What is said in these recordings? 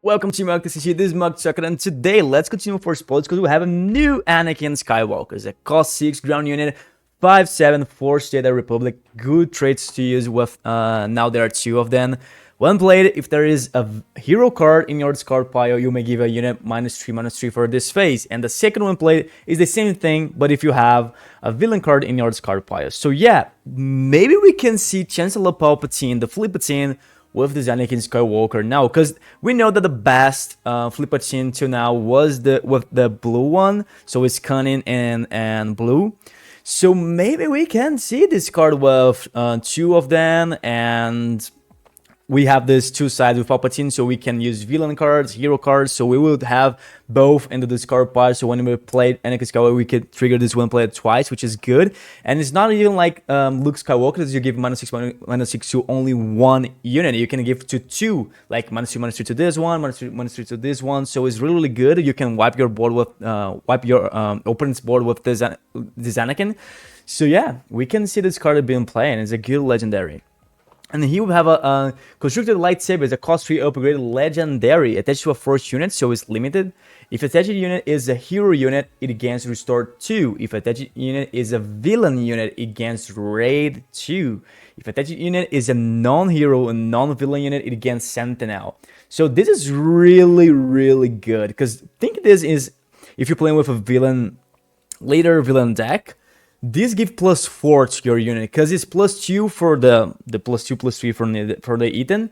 Welcome to Mark this is Mark Tucker, and today let's continue for sports because we have a new Anakin Skywalker. It's a cost 6 ground unit, 5/7 Force Jedi Republic. Good traits to use with now there are two of them. When played, if there is a hero card in your discard pile, you may give a unit -3/3 for this phase. And the second one played is the same thing, but if you have a villain card in your discard pile. So yeah, maybe we can see Chancellor Palpatine, the Flipatine, with this Anakin Skywalker now, because we know that the best Flipatine till now was with the blue one, so it's cunning and blue. So maybe we can see this card with two of them, and we have these two sides with Palpatine, so we can use villain cards, hero cards, so we will have both in the discard pile. So when we play Anakin Skywalker, we could trigger this one player twice, which is good. And it's not even like Luke Skywalker, as you give -6/-6 to only one unit. You can give to two, like -2/-3 to this one, -3/-3 to this one. So it's really, really good. You can wipe your board with wipe your opponent's board with this Anakin. So yeah, we can see this card being played. It's a good legendary. And here we have a constructed lightsaber. It's a cost 3 upgraded legendary attached to a force unit, so it's limited. If attached unit is a hero unit, it gains restore 2. If attached unit is a villain unit, it gains raid 2. If attached unit is a non-hero and non-villain unit, it gains sentinel. So this is really, really good, because think this is if you're playing with a villain villain deck. This gives +4 to your unit because it's +2 for the +2/+3 for the Ethan,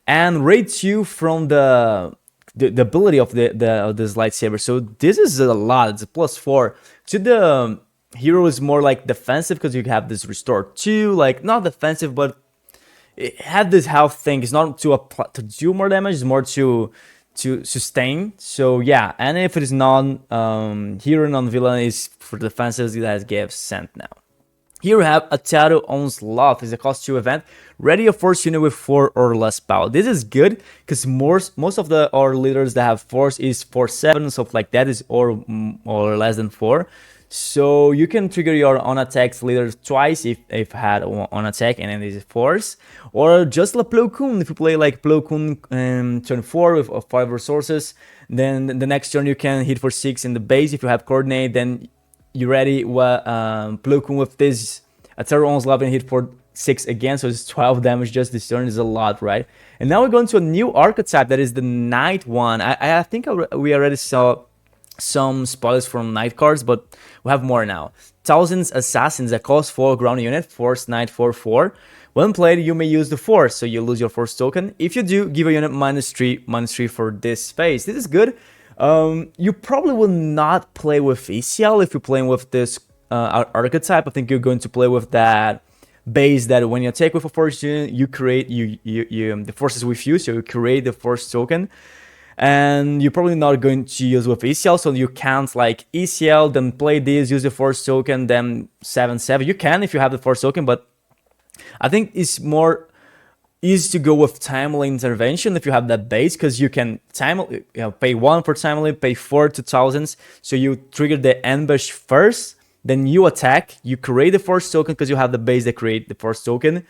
and rate 2 from the ability of this lightsaber. So this is a lot. It's a +4 to the hero. Is more like defensive because you have this restore 2, like not defensive, but it had this health thing. It's not to do more damage. It's more to sustain. So yeah, and if it is hero non-villain is for defenses, it has gives sent now. Here we have a Tattoo Onslaught. It's a cost 2 event. Ready a force unit with 4 or less power. This is good because most of our leaders that have force is 4/7, stuff like that is or less than 4. So you can trigger your on attacks leaders twice if had on attack and then is force, or just like Plo Koon. If you play like Plo Koon turn 4 with 5 resources, then the next turn you can hit for 6 in the base. If you have coordinate, then you ready Plo Koon with this a terror onslaught and hit for 6 again, so it's 12 damage just this turn. Is a lot, right? And now we're going to a new archetype that is the Knight one. I think we already saw some spoilers from Knight cards, but we have more now. Thousands Assassins, a cost 4 ground unit, Force Knight 4/4. When played, you may use the Force, so you lose your Force token. If you do, give a unit -3/-3 for this phase. This is good. You probably will not play with ECL if you're playing with this archetype. I think you're going to play with that base that when you attack with a Force unit, you create the Force is with you, so you create the Force token. And you're probably not going to use with ECL, so you can't like ECL, then play this, use the Force token, then 7/7. You can if you have the Force token, but I think it's more easy to go with timely intervention if you have that base, because you can pay 1 for timely, pay 4 to thousands. So you trigger the ambush first, then you attack, you create the Force token because you have the base that create the Force token.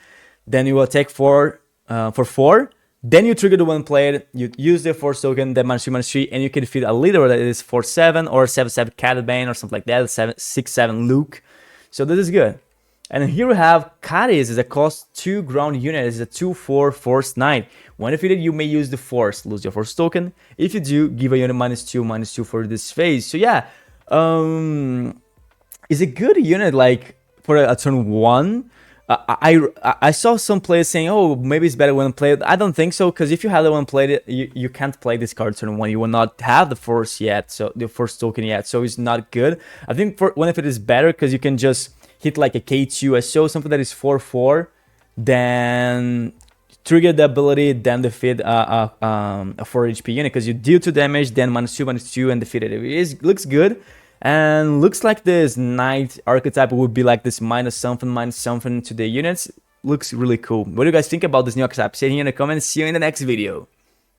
Then you attack for 4. Then you trigger the one played, you use the Force token, then -3/-3, and you can feed a leader that is 4/7 or 7/7 Cad Bane or something like that, 6/7 Luke. So this is good. And here we have Cadiz, is a cost 2 ground unit, it's a 2/4 Force Knight. When defeated, you may use the Force, lose your Force token. If you do, give a unit -2/-2 for this phase. So yeah, it's a good unit like for a turn 1. I saw some players saying, oh, maybe it's better when played. I don't think so, because if you have the one played, you can't play this card turn 1. You will not have the Force yet, so the Force token yet, so it's not good. I think for when if it is better, because you can just hit like a K2 SO, something that is 4/4, then trigger the ability, then defeat a 4 HP unit, because you deal 2 damage, then -2/-2 and defeat it. It looks good. And looks like this Knight archetype would be like this -something to the units. Looks really cool. What do you guys think about this new archetype? Say here in the comments. See you in the next video.